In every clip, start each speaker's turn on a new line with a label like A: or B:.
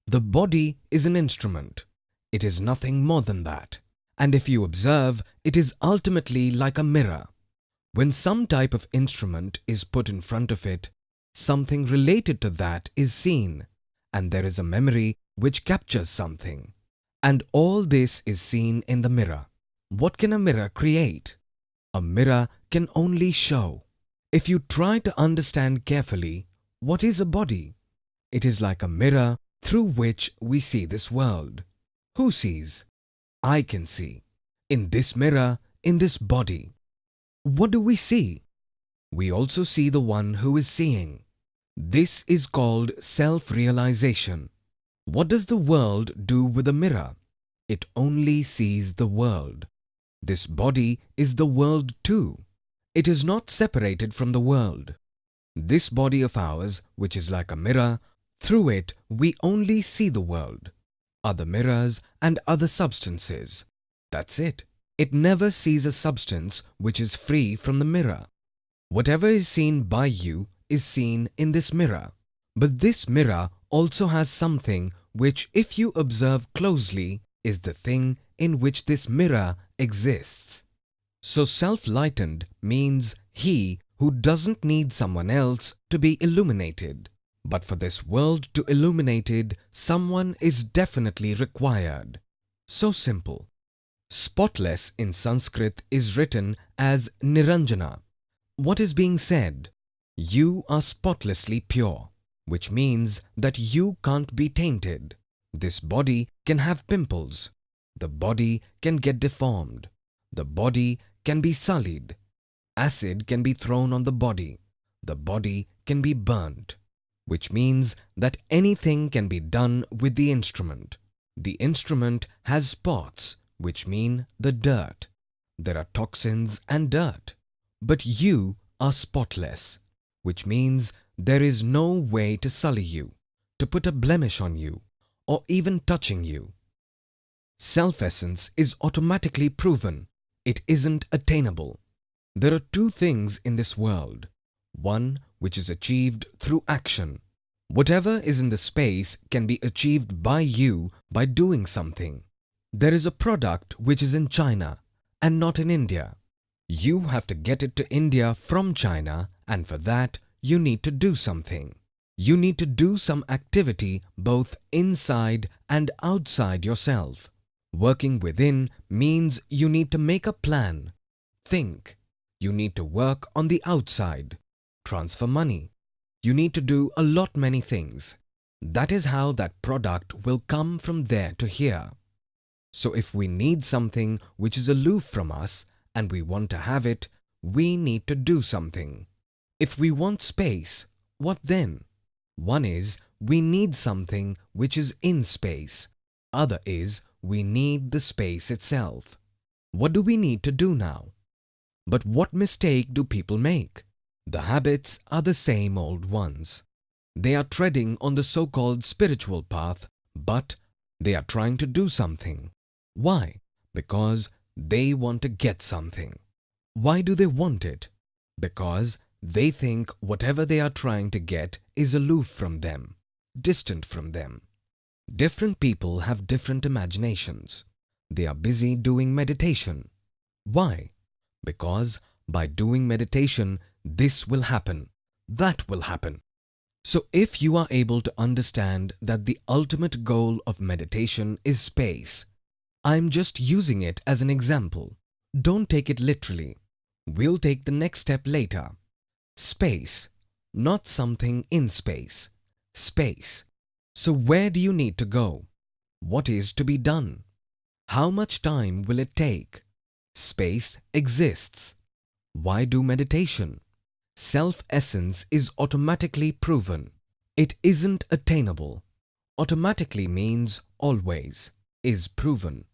A: The body is an instrument. It is nothing more than that. And if you observe, it is ultimately like a mirror. When some type of instrument is put in front of it, something related to that is seen, and there is a memory which captures something. And all this is seen in the mirror. What can a mirror create? A mirror can only show. If you try to understand carefully, what is a body? It is like a mirror through which we see this world. Who sees? I can see. In this mirror, in this body. What do we see? We also see the one who is seeing. This is called self-realization. What does the world do with a mirror? It only sees the world. This body is the world too. It is not separated from the world. This body of ours, which is like a mirror, through it we only see the world, other mirrors and other substances. That's it. It never sees a substance which is free from the mirror. Whatever is seen by you is seen in this mirror. But this mirror also has something which, if you observe closely, is the thing in which this mirror exists. So self-lightened means he who doesn't need someone else to be illuminated. But for this world to illuminated, someone is definitely required. So simple. Spotless in Sanskrit is written as Niranjana. What is being said? You are spotlessly pure, which means that you can't be tainted. This body can have pimples. The body can get deformed. The body can be sullied. Acid can be thrown on the body. The body can be burnt, which means that anything can be done with the instrument. The instrument has spots, which mean the dirt. There are toxins and dirt. But you are spotless, which means there is no way to sully you, to put a blemish on you, or even touching you. Self-essence is automatically proven. It isn't attainable. There are two things in this world. One which is achieved through action. Whatever is in the space can be achieved by you by doing something. There is a product which is in China and not in India. You have to get it to India from China, and for that you need to do something. You need to do some activity both inside and outside yourself. Working within means you need to make a plan, think. You need to work on the outside, transfer money. You need to do a lot many things. That is how that product will come from there to here. So if we need something which is aloof from us and we want to have it, we need to do something. If we want space, what then? One is we need something which is in space. Other is we need the space itself. What do we need to do now? But what mistake do people make? The habits are the same old ones. They are treading on the so-called spiritual path, but they are trying to do something. Why? Because they want to get something. Why do they want it? Because they think whatever they are trying to get is aloof from them, distant from them. Different people have different imaginations. They are busy doing meditation. Why? Because by doing meditation, this will happen, that will happen. So if you are able to understand that the ultimate goal of meditation is space, I'm just using it as an example. Don't take it literally. We'll take the next step later. Space, not something in space. Space. So where do you need to go? What is to be done? How much time will it take? Space exists. Why do meditation? Self-essence is automatically proven. It isn't attainable. Automatically means always, is proven.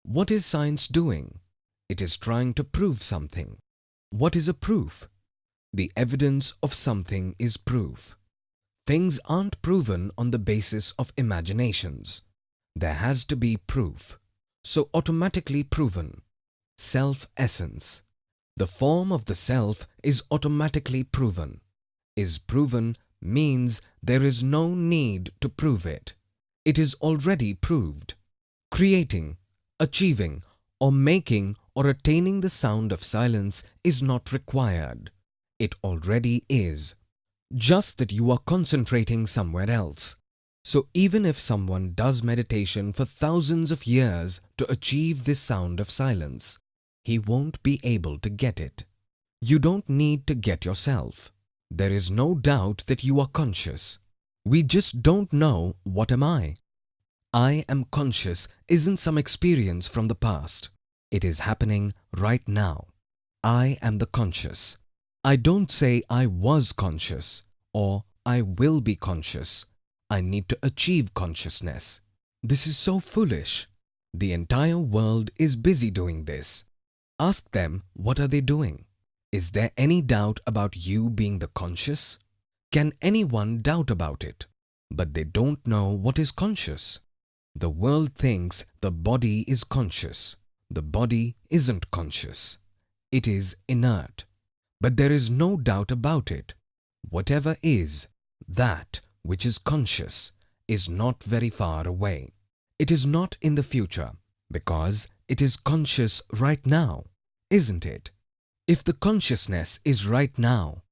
A: What is science doing? It is trying to prove something. What is a proof? The evidence of something is proof. Things aren't proven on the basis of imaginations. There has to be proof. So automatically proven. Self-essence. The form of the self is automatically proven. Is proven means there is no need to prove it. It is already proved. Creating, achieving, or making or attaining the sound of silence is not required. It already is. Just that you are concentrating somewhere else. So even if someone does meditation for thousands of years to achieve this sound of silence, he won't be able to get it. You don't need to get yourself. There is no doubt that you are conscious. We just don't know what am I. I am conscious isn't some experience from the past. It is happening right now. I am the conscious. I don't say I was conscious or I will be conscious. I need to achieve consciousness. This is so foolish. The entire world is busy doing this. Ask them, what are they doing? Is there any doubt about you being the conscious? Can anyone doubt about it? But they don't know what is conscious. The world thinks the body is conscious. The body isn't conscious. It is inert. But there is no doubt about it. Whatever is, that which is conscious, is not very far away. It is not in the future, because it is conscious right now, isn't it? If the consciousness is right now,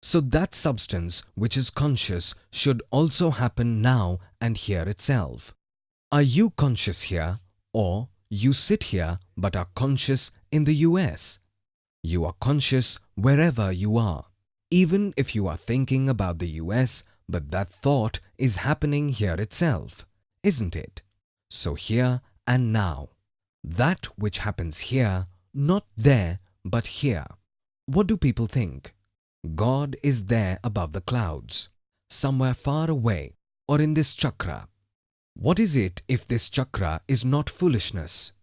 A: so that substance which is conscious should also happen now and here itself. Are you conscious here, or you sit here but are conscious in the US? You are conscious wherever you are, even if you are thinking about the US, but that thought is happening here itself, isn't it? So here and now. That which happens here, not there, but here. What do people think? God is there above the clouds, somewhere far away, or in this chakra. What is it if this chakra is not foolishness?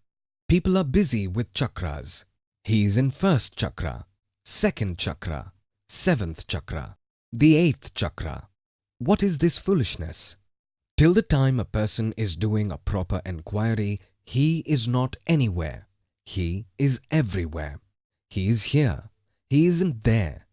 A: People are busy with chakras. He is in first chakra, second chakra, seventh chakra, the eighth chakra. What is this foolishness? Till the time a person is doing a proper enquiry, he is not anywhere. He is everywhere. He is here. He isn't there.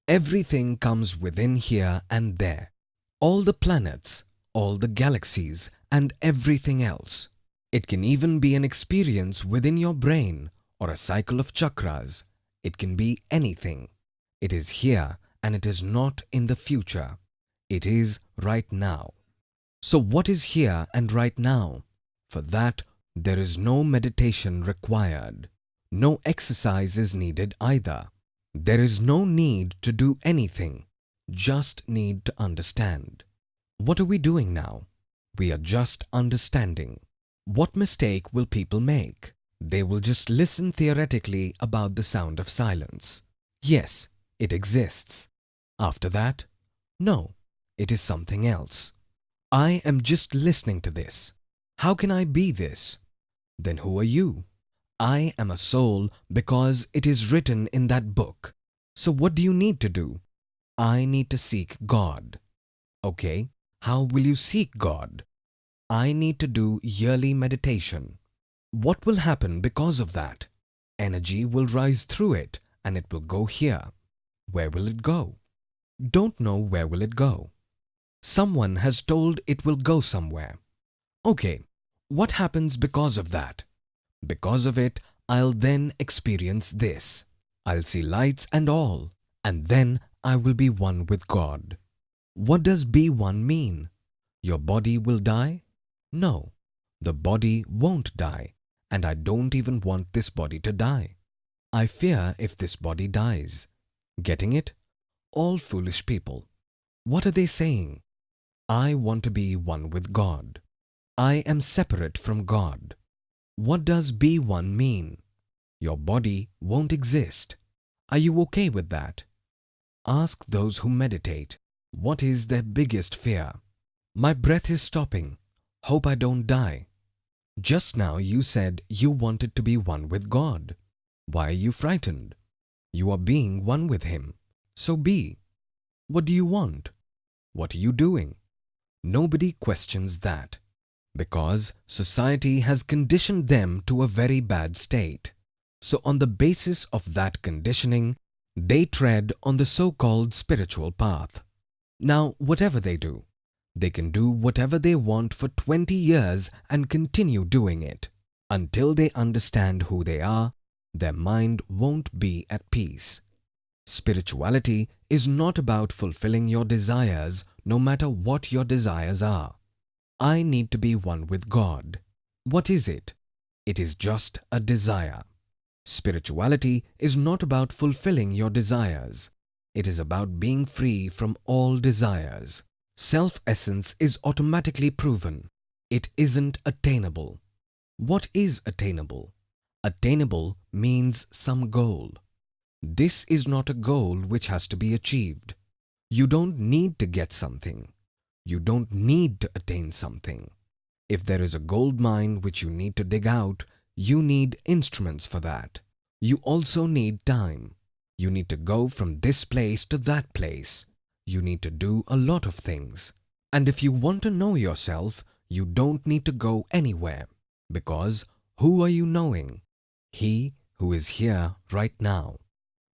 A: Everything comes within here and there. All the planets, all the galaxies, and everything else. It can even be an experience within your brain or a cycle of chakras. It can be anything. It is here and it is not in the future. It is right now. So what is here and right now? For that, there is no meditation required. No exercise is needed either. There is no need to do anything. Just need to understand. What are we doing now? We are just understanding. What mistake will people make? They will just listen theoretically about the sound of silence. Yes, it exists. After that, no, it is something else. I am just listening to this. How can I be this? Then who are you? I am a soul because it is written in that book. So what do you need to do? I need to seek God. Okay, how will you seek God? I need to do yearly meditation. What will happen because of that? Energy will rise through it and it will go here. Where will it go? Don't know where will it go. Someone has told it will go somewhere. Okay, what happens because of that? Because of it, I'll then experience this. I'll see lights and all, and then I will be one with God. What does be one mean? Your body will die? No, the body won't die, and I don't even want this body to die. I fear if this body dies. Getting it? All foolish people. What are they saying? I want to be one with God. I am separate from God. What does be one mean? Your body won't exist. Are you okay with that? Ask those who meditate, what is their biggest fear? My breath is stopping. Hope I don't die. Just now you said you wanted to be one with God. Why are you frightened? You are being one with Him. So be. What do you want? What are you doing? Nobody questions that. Because society has conditioned them to a very bad state. So on the basis of that conditioning, they tread on the so-called spiritual path. Now, whatever they do, They can do whatever they want for 20 years and continue doing it. Until they understand who they are, their mind won't be at peace. Spirituality is not about fulfilling your desires, no matter what your desires are. I need to be one with God. What is it? It is just a desire. Spirituality is not about fulfilling your desires. It is about being free from all desires. Self-essence is automatically proven. It isn't attainable. What is attainable? Attainable means some goal. This is not a goal which has to be achieved. You don't need to get something. You don't need to attain something. If there is a gold mine which you need to dig out, you need instruments for that. You also need time. You need to go from this place to that place. You need to do a lot of things. And if you want to know yourself, you don't need to go anywhere. Because who are you knowing? He who is here right now.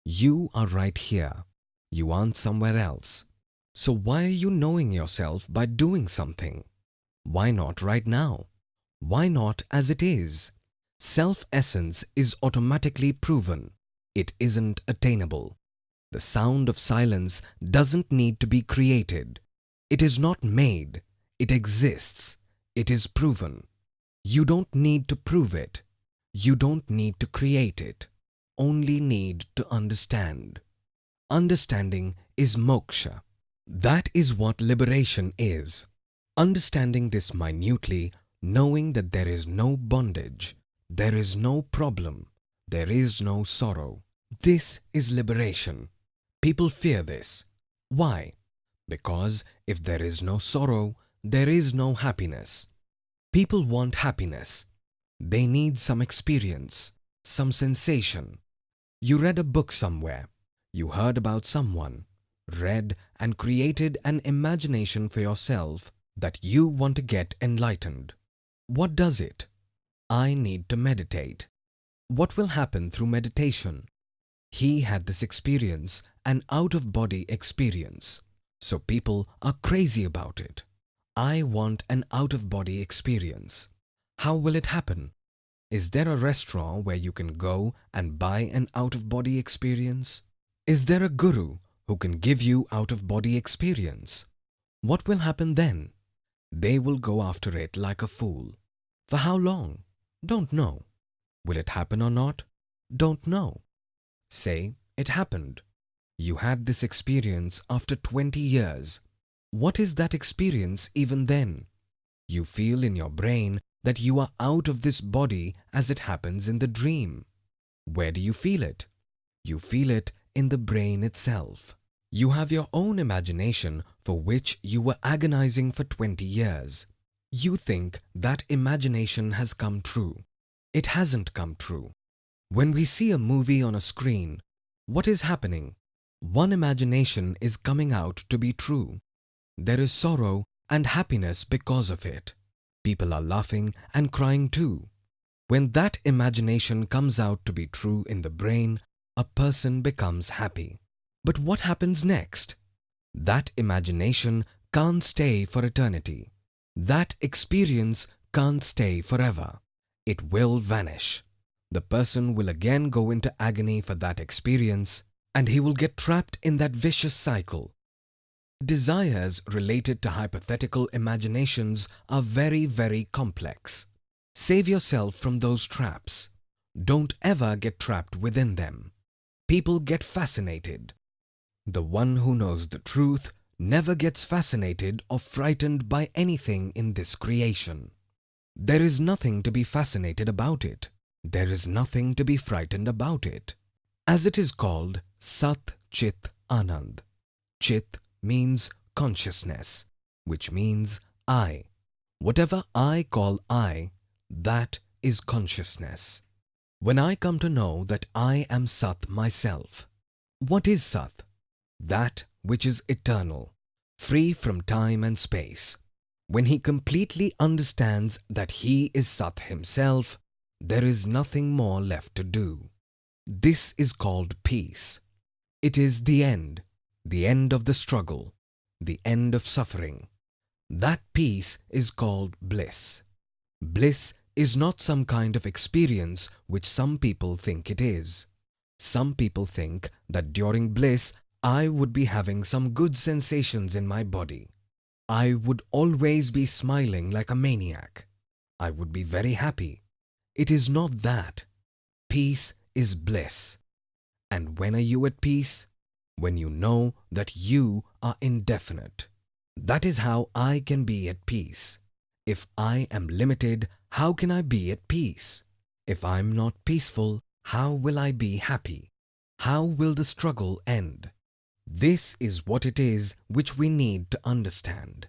A: You are right here. You aren't somewhere else. So why are you knowing yourself by doing something? Why not right now? Why not as it is? Self-essence is automatically proven. It isn't attainable. The sound of silence doesn't need to be created. It is not made. It exists. It is proven. You don't need to prove it. You don't need to create it. Only need to understand. Understanding is moksha. That is what liberation is. Understanding this minutely, knowing that there is no bondage, there is no problem, there is no sorrow. This is liberation. People fear this. Why? Because if there is no sorrow, there is no happiness. People want happiness. They need some experience, some sensation. You read a book somewhere. You heard about someone, read and created an imagination for yourself that you want to get enlightened. What does it? I need to meditate. What will happen through meditation? He had this experience, an out-of-body experience. So people are crazy about it. I want an out-of-body experience. How will it happen? Is there a restaurant where you can go and buy an out-of-body experience? Is there a guru who can give you out-of-body experience? What will happen then? They will go after it like a fool. For how long? Don't know. Will it happen or not? Don't know. Say it happened. You had this experience after 20 years. What is that experience even then? You feel in your brain that you are out of this body as it happens in the dream. Where do you feel it? You feel it in the brain itself. You have your own imagination for which you were agonizing for 20 years. You think that imagination has come true. It hasn't come true. When we see a movie on a screen, what is happening? One imagination is coming out to be true. There is sorrow and happiness because of it. People are laughing and crying too. When that imagination comes out to be true in the brain, a person becomes happy. But what happens next? That imagination can't stay for eternity. That experience can't stay forever. It will vanish. The person will again go into agony for that experience, and he will get trapped in that vicious cycle. Desires related to hypothetical imaginations are very, very complex. Save yourself from those traps. Don't ever get trapped within them. People get fascinated. The one who knows the truth never gets fascinated or frightened by anything in this creation. There is nothing to be fascinated about it. There is nothing to be frightened about it. As it is called, Sat Chit Anand. Chit means consciousness, which means I. Whatever I call I, that is consciousness. When I come to know that I am Sat myself, what is Sat? That which is eternal, free from time and space. When he completely understands that he is Sat himself, there is nothing more left to do. This is called peace. It is the end of the struggle, the end of suffering. That peace is called bliss. Bliss is not some kind of experience which some people think it is. Some people think that during bliss, I would be having some good sensations in my body. I would always be smiling like a maniac. I would be very happy. It is not that. Peace is bliss. And when are you at peace? When you know that you are indefinite. That is how I can be at peace. If I am limited, how can I be at peace? If I am not peaceful, how will I be happy? How will the struggle end? This is what it is which we need to understand.